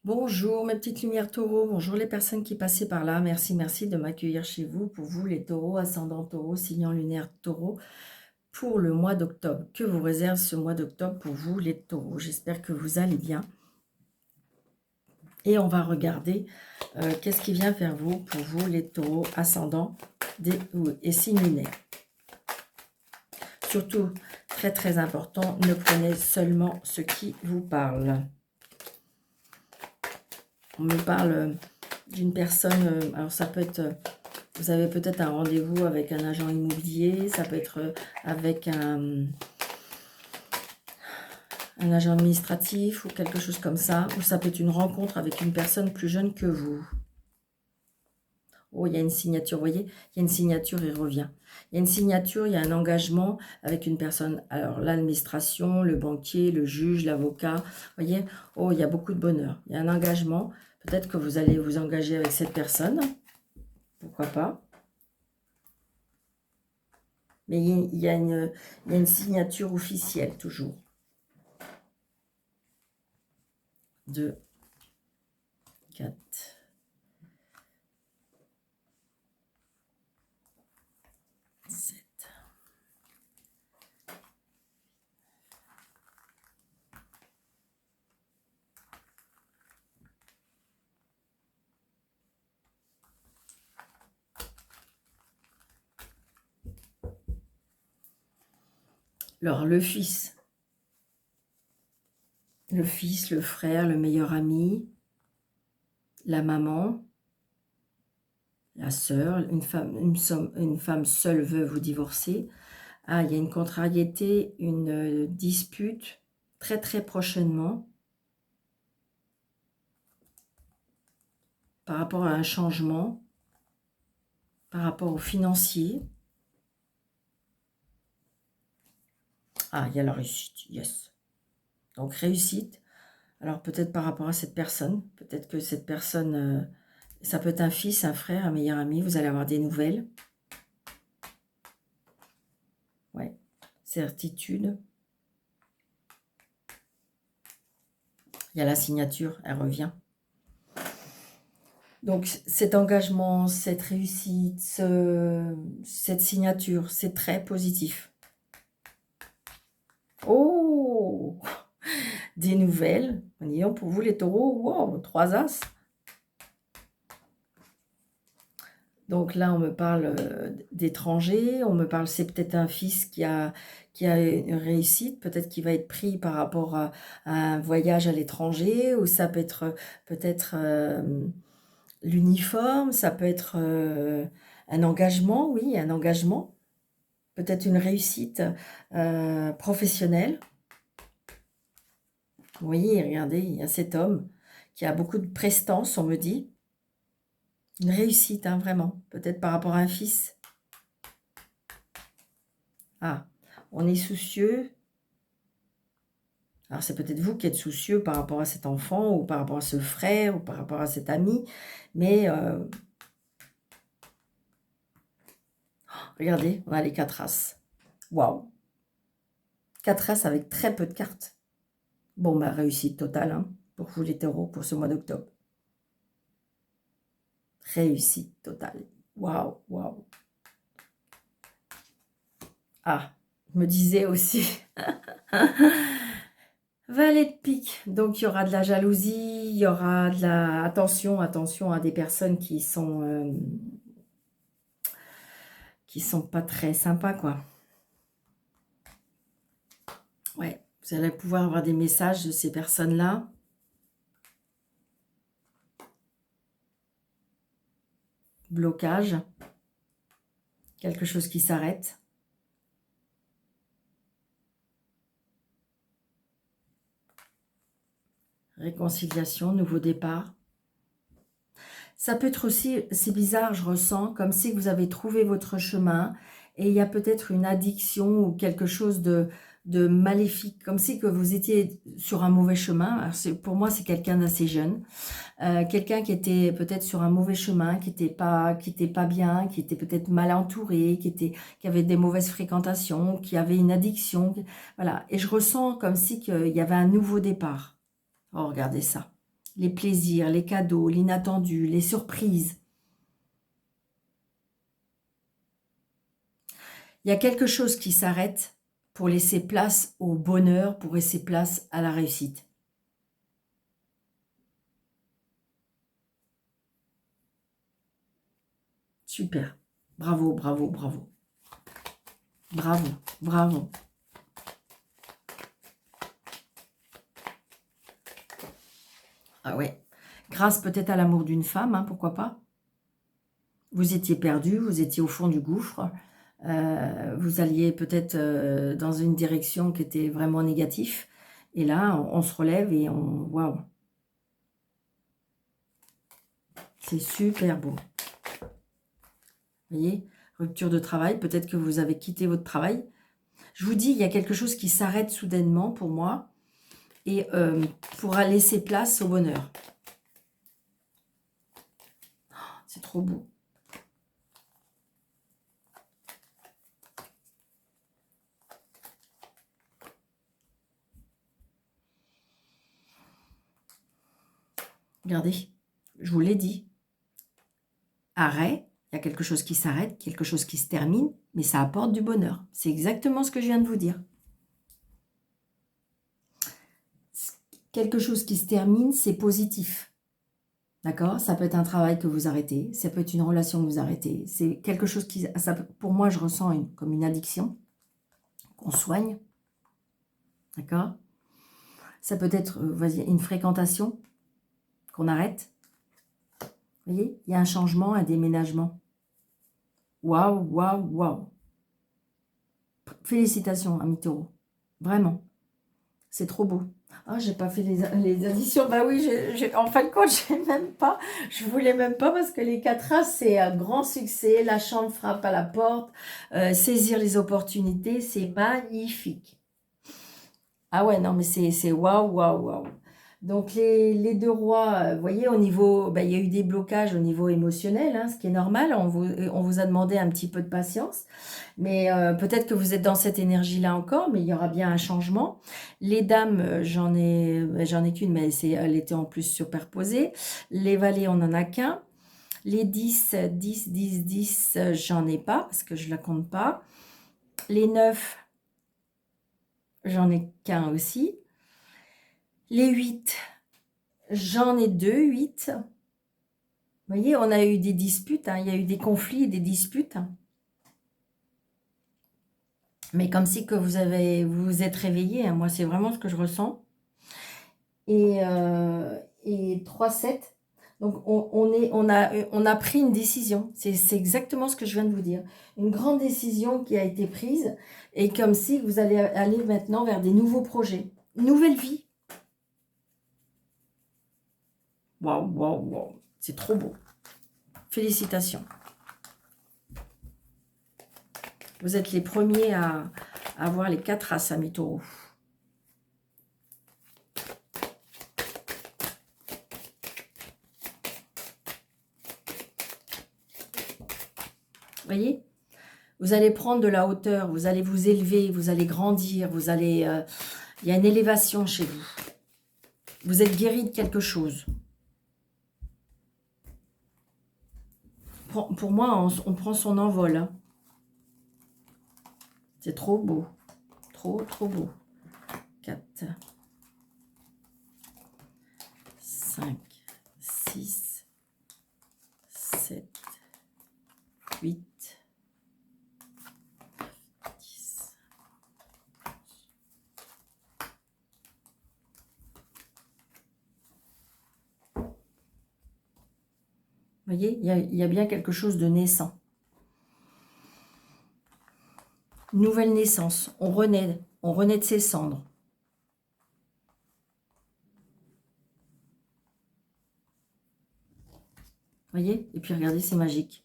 Bonjour mes petites lumières taureaux, bonjour les personnes qui passaient par là. Merci, merci de m'accueillir chez vous. Pour vous les taureaux, ascendant taureau, signe lunaire taureau, pour le mois d'octobre. Que vous réserve ce mois d'octobre pour vous les taureaux? J'espère que vous allez bien. Et on va regarder qu'est-ce qui vient vers vous, pour vous les taureaux, ascendant et signe lunaire. Surtout, très très important, ne prenez seulement ce qui vous parle. On me parle d'une personne, alors ça peut être, vous avez peut-être un rendez-vous avec un agent immobilier, ça peut être avec un agent administratif ou quelque chose comme ça, ou ça peut être une rencontre avec une personne plus jeune que vous. Oh, il y a une signature, vous voyez, il y a une signature, il revient. Il y a une signature, il y a un engagement avec une personne. Alors, l'administration, le banquier, le juge, l'avocat, vous voyez, oh, il y a beaucoup de bonheur. Il y a un engagement. Peut-être que vous allez vous engager avec cette personne. Pourquoi pas. Mais il y a une signature officielle, toujours. 2, 4. Alors, le fils, le frère, le meilleur ami, la maman, la sœur, une femme seule, veuve ou divorcée. Ah, il y a une contrariété, une dispute très très prochainement par rapport à un changement, par rapport au financier. Ah, il y a la réussite, yes. Donc réussite. Alors peut-être par rapport à cette personne, peut-être que cette personne, ça peut être un fils, un frère, un meilleur ami, vous allez avoir des nouvelles. Ouais, certitude. Il y a la signature, elle revient. Donc cet engagement, cette réussite, cette signature, c'est très positif. Oh, des nouvelles. Voyons, pour vous les taureaux, wow, 3 as. Donc là, on me parle d'étrangers, on me parle, c'est peut-être un fils qui a une réussite, peut-être qu'il va être pris par rapport à un voyage à l'étranger, ou ça peut être peut-être l'uniforme, ça peut être un engagement, oui, un engagement, peut-être une réussite professionnelle. Vous voyez, regardez, il y a cet homme qui a beaucoup de prestance, on me dit. Une réussite, hein, vraiment. Peut-être par rapport à un fils. Ah, on est soucieux. Alors, c'est peut-être vous qui êtes soucieux par rapport à cet enfant, ou par rapport à ce frère, ou par rapport à cet ami. Mais, regardez, on a les 4 as. Waouh! 4 as avec très peu de cartes. Bon, bah, réussite totale, hein, pour vous les taureaux, pour ce mois d'octobre. Réussite totale. Waouh, waouh. Ah, je me disais aussi... Valet de pique, donc il y aura de la jalousie, il y aura de la... Attention, attention à des personnes qui sont pas très sympas, quoi. Ouais, vous allez pouvoir avoir des messages de ces personnes-là. Blocage. Quelque chose qui s'arrête. Réconciliation, nouveau départ. Ça peut être aussi, c'est bizarre, je ressens, comme si vous avez trouvé votre chemin et il y a peut-être une addiction ou quelque chose de maléfique, comme si que vous étiez sur un mauvais chemin. Alors pour moi, c'est quelqu'un d'assez jeune. Quelqu'un qui était peut-être sur un mauvais chemin, qui était pas bien, qui était peut-être mal entouré, qui avait des mauvaises fréquentations, qui avait une addiction. Voilà. Et je ressens comme si qu'il y avait un nouveau départ. Oh, regardez ça. les plaisirs, les cadeaux, l'inattendu, les surprises. Il y a quelque chose qui s'arrête pour laisser place au bonheur, pour laisser place à la réussite. Super. Bravo, bravo, bravo. Bravo, bravo. Ah ouais. Grâce peut-être à l'amour d'une femme, hein, pourquoi pas. Vous étiez perdu, vous étiez au fond du gouffre. Vous alliez peut-être dans une direction qui était vraiment négative. Et là, on se relève et on... Waouh. C'est super beau. Vous voyez, rupture de travail, peut-être que vous avez quitté votre travail. Je vous dis, il y a quelque chose qui s'arrête soudainement pour moi et pourra laisser place au bonheur. C'est trop beau. Regardez, je vous l'ai dit. Arrêt, il y a quelque chose qui s'arrête, quelque chose qui se termine, mais ça apporte du bonheur. C'est exactement ce que je viens de vous dire. Quelque chose qui se termine, c'est positif. D'accord? Ça peut être un travail que vous arrêtez, ça peut être une relation que vous arrêtez. C'est quelque chose qui, pour moi, je ressens comme une addiction qu'on soigne. D'accord? Ça peut être une fréquentation qu'on arrête. Vous voyez? Il y a un changement, un déménagement. Waouh, waouh, waouh. Félicitations, amis taureaux. Vraiment. C'est trop beau. Ah, j'ai pas fait les additions. Bah oui, en fin de compte, je voulais même pas parce que les 4 As, c'est un grand succès. La chance frappe à la porte. Saisir les opportunités, c'est magnifique. Ah ouais, non, mais c'est waouh, waouh, waouh. Donc, les 2 rois, vous voyez, au niveau, il y a eu des blocages au niveau émotionnel, hein, ce qui est normal. On vous a demandé un petit peu de patience. Mais peut-être que vous êtes dans cette énergie-là encore, mais il y aura bien un changement. Les dames, j'en ai qu'une, mais elle était en plus superposée. Les valets, on n'en a qu'un. Les 10, 10, 10, 10, j'en ai pas, parce que je ne la compte pas. Les 9, j'en ai qu'un aussi. Les 8, j'en ai 2, 8. Vous voyez, on a eu des disputes, hein, il y a eu des conflits et des disputes. Mais comme si que vous vous êtes réveillé, hein, moi c'est vraiment ce que je ressens. Et 3, 7. Donc on a pris une décision. C'est exactement ce que je viens de vous dire. Une grande décision qui a été prise et comme si vous allez aller maintenant vers des nouveaux projets. Une nouvelle vie. Waouh, waouh, waouh. C'est trop beau. Félicitations. Vous êtes les premiers à avoir les 4 As, amis taureaux. Vous voyez? Vous allez prendre de la hauteur, vous allez vous élever, vous allez grandir, vous allez... il y a une élévation chez vous. Vous êtes guéri de quelque chose. Pour moi, on prend son envol. Hein. C'est trop beau. Trop, trop beau. 4, 5, 6, 7, 8, 10. Vous voyez, il y a bien quelque chose de naissant. Nouvelle naissance. On renaît de ses cendres. Vous voyez? Et puis regardez, c'est magique.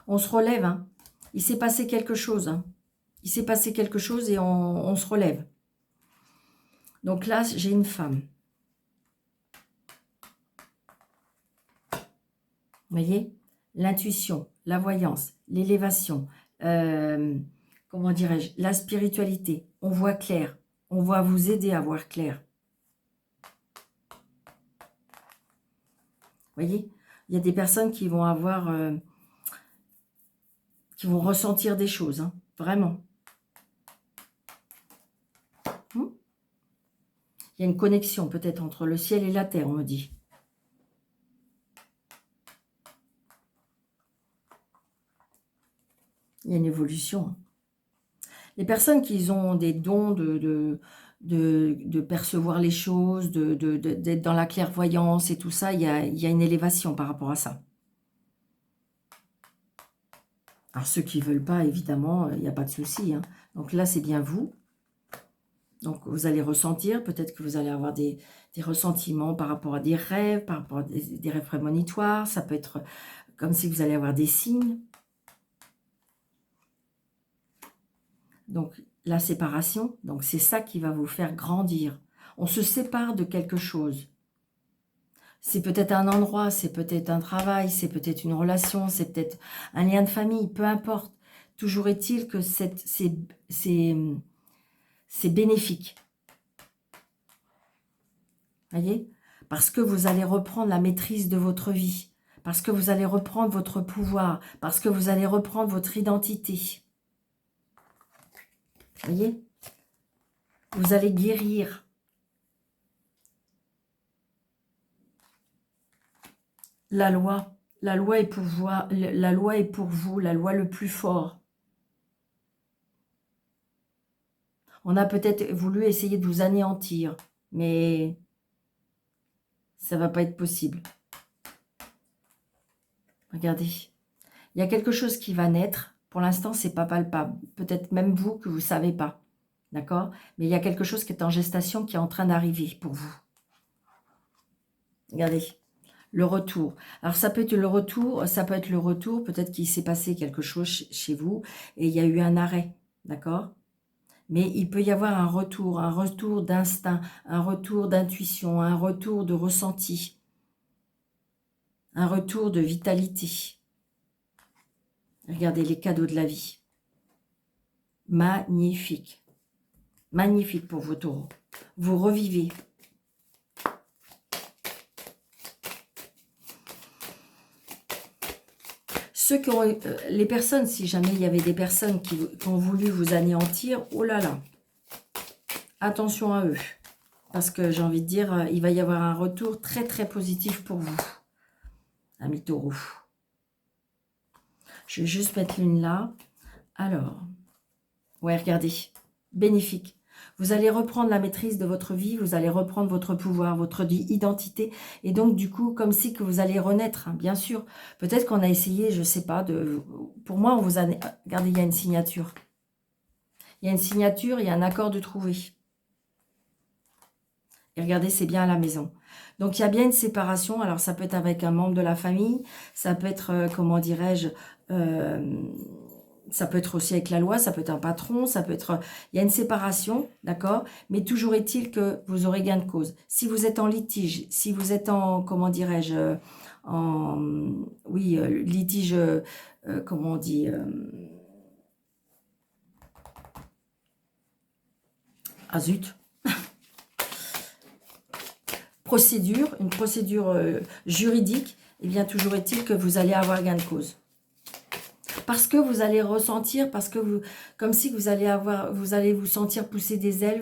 On se relève. Hein. Il s'est passé quelque chose. Hein. Il s'est passé quelque chose et on se relève. Donc là, j'ai une femme. Vous voyez? L'intuition, la voyance, l'élévation, comment dirais-je, la spiritualité. On voit clair. On va vous aider à voir clair. voyez, il y a des personnes qui vont avoir, qui vont ressentir des choses, hein, vraiment. Il y a une connexion peut-être entre le ciel et la terre, on me dit. Il y a une évolution, hein. Les personnes qui ont des dons de percevoir les choses, d'être dans la clairvoyance et tout ça, il y a une élévation par rapport à ça. Alors ceux qui ne veulent pas, évidemment, il n'y a pas de souci, hein. Donc là, c'est bien vous. Donc vous allez ressentir, peut-être que vous allez avoir des ressentiments par rapport à des rêves, par rapport à des rêves prémonitoires. Ça peut être comme si vous allez avoir des signes. Donc, la séparation, donc c'est ça qui va vous faire grandir. On se sépare de quelque chose. C'est peut-être un endroit, c'est peut-être un travail, c'est peut-être une relation, c'est peut-être un lien de famille, peu importe. Toujours est-il que c'est bénéfique. Voyez? Parce que vous allez reprendre la maîtrise de votre vie. Parce que vous allez reprendre votre pouvoir. Parce que vous allez reprendre votre identité. Voyez? Vous allez guérir. La loi est pour vous, la loi est pour vous, la loi le plus fort. On a peut-être voulu essayer de vous anéantir, mais ça ne va pas être possible. Regardez, il y a quelque chose qui va naître. Pour l'instant, c'est pas palpable. Peut-être même vous que vous ne savez pas. D'accord? Mais il y a quelque chose qui est en gestation, qui est en train d'arriver pour vous. Regardez. Le retour. Alors, ça peut être le retour, peut-être qu'il s'est passé quelque chose chez vous et il y a eu un arrêt, d'accord? Mais il peut y avoir un retour d'instinct, un retour d'intuition, un retour de ressenti, un retour de vitalité. Regardez les cadeaux de la vie. Magnifique. Magnifique pour vos taureaux. Vous revivez. Ceux qui ont, les personnes, si jamais il y avait des personnes qui ont voulu vous anéantir, oh là là, attention à eux. Parce que j'ai envie de dire, il va y avoir un retour très très positif pour vous, amis taureaux. Je vais juste mettre l'une là. Alors, ouais, regardez, bénéfique. Vous allez reprendre la maîtrise de votre vie, vous allez reprendre votre pouvoir, votre identité. Et donc, du coup, comme si que vous allez renaître, hein, bien sûr. Peut-être qu'on a essayé, je ne sais pas, pour moi, on vous a... Regardez, il y a une signature. Il y a une signature, il y a un accord de trouver. Et regardez, c'est bien à la maison. Donc, il y a bien une séparation. Alors, ça peut être avec un membre de la famille. Ça peut être, comment dirais-je... ça peut être aussi avec la loi, ça peut être un patron, ça peut être... Il y a une séparation, d'accord? Mais toujours est-il que vous aurez gain de cause. Si vous êtes en litige, si vous êtes en, comment dirais-je, en... Oui, litige, comment on dit... ah zut. Procédure, une procédure juridique, eh bien, toujours est-il que vous allez avoir gain de cause. Parce que vous allez ressentir, parce que vous, comme si vous allez vous sentir pousser des ailes,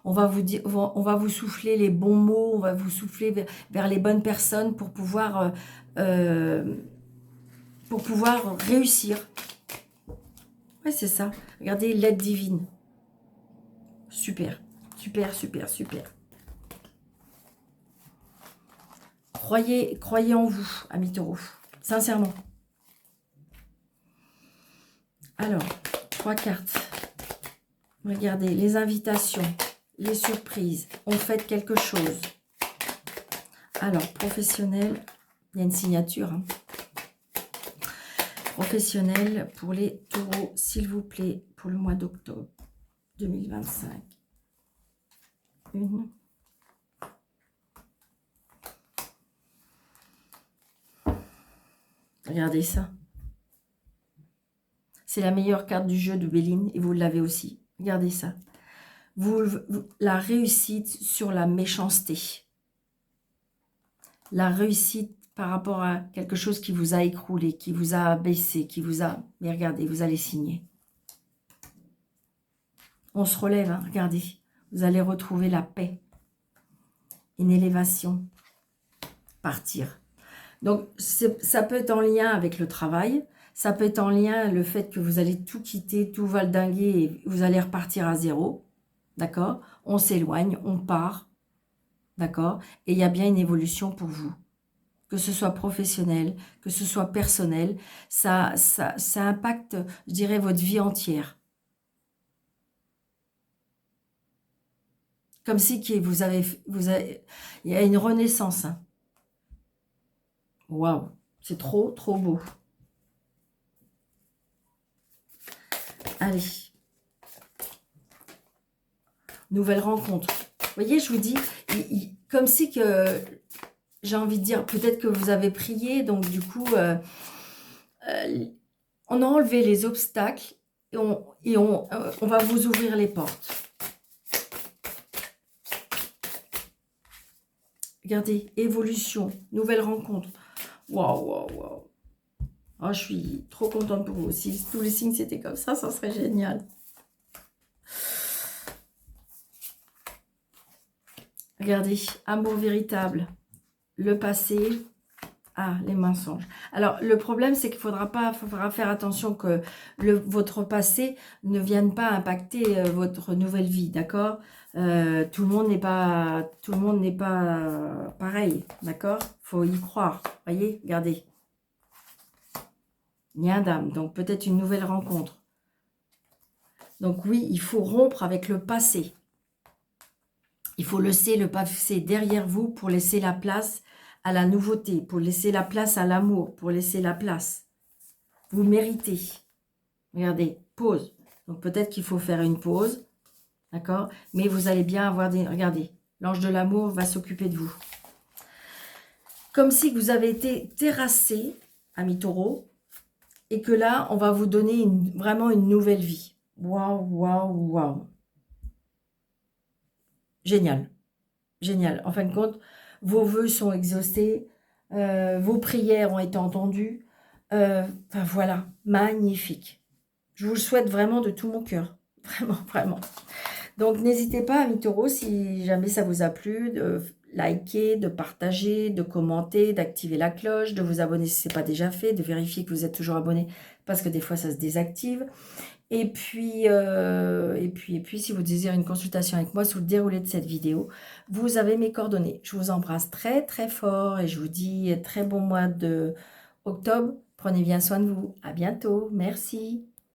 on va vous souffler les bons mots, on va vous souffler vers les bonnes personnes pour pouvoir réussir. Ouais, c'est ça. Regardez, l'aide divine. Super, super, super, super. Croyez en vous, amis taureaux, sincèrement. Alors, 3 cartes. Regardez, les invitations, les surprises. On fait quelque chose. Alors, professionnel, il y a une signature. Hein. Professionnel pour les taureaux, s'il vous plaît, pour le mois d'octobre 2025. Une. Regardez ça. C'est la meilleure carte du jeu de Béline et vous l'avez aussi. Regardez ça. La réussite sur la méchanceté. La réussite par rapport à quelque chose qui vous a écroulé, qui vous a baissé, qui vous a... Mais regardez, vous allez signer. On se relève, hein, regardez. Vous allez retrouver la paix. Une élévation. Partir. Donc, ça peut être en lien avec le travail. Ça peut être en lien le fait que vous allez tout quitter, tout valdinguer et vous allez repartir à zéro. D'accord? On s'éloigne, on part. D'accord? Et il y a bien une évolution pour vous. Que ce soit professionnel, que ce soit personnel, ça impacte, je dirais, votre vie entière. Comme si vous avez, il y a une renaissance. Hein. Waouh, c'est trop, trop beau. Allez. Nouvelle rencontre. Vous voyez, je vous dis, comme si que, j'ai envie de dire, peut-être que vous avez prié, donc du coup, on a enlevé les obstacles et on va vous ouvrir les portes. Regardez, évolution, nouvelle rencontre. Waouh, waouh, waouh. Oh, je suis trop contente pour vous aussi. Si tous les signes c'était comme ça serait génial. Regardez, amour véritable, le passé, les mensonges. Alors, le problème, c'est qu'il faudra faire attention que votre passé ne vienne pas impacter votre nouvelle vie, d'accord? Tout le monde n'est pas pareil, d'accord? Faut y croire, voyez, regardez. Lien d'âme, donc peut-être une nouvelle rencontre. Donc oui, il faut rompre avec le passé. Il faut laisser le passé derrière vous pour laisser la place à la nouveauté, pour laisser la place à l'amour, pour laisser la place. Vous méritez. Regardez, pause. Donc peut-être qu'il faut faire une pause, d'accord? Mais vous allez bien avoir des... Regardez, l'ange de l'amour va s'occuper de vous. Comme si vous avez été terrassé, ami Taureau, et que là, on va vous donner vraiment une nouvelle vie. Waouh, waouh, waouh. Génial. Génial. En fin de compte, vos vœux sont exaucés, vos prières ont été entendues. Enfin voilà, magnifique. Je vous le souhaite vraiment de tout mon cœur. Vraiment, vraiment. Donc n'hésitez pas, amis taureaux, si jamais ça vous a plu, de liker, de partager, de commenter, d'activer la cloche, de vous abonner si ce n'est pas déjà fait, de vérifier que vous êtes toujours abonné parce que des fois ça se désactive. Et puis, si vous désirez une consultation avec moi sous le déroulé de cette vidéo, vous avez mes coordonnées. Je vous embrasse très très fort et je vous dis très bon mois de octobre. Prenez bien soin de vous. À bientôt. Merci.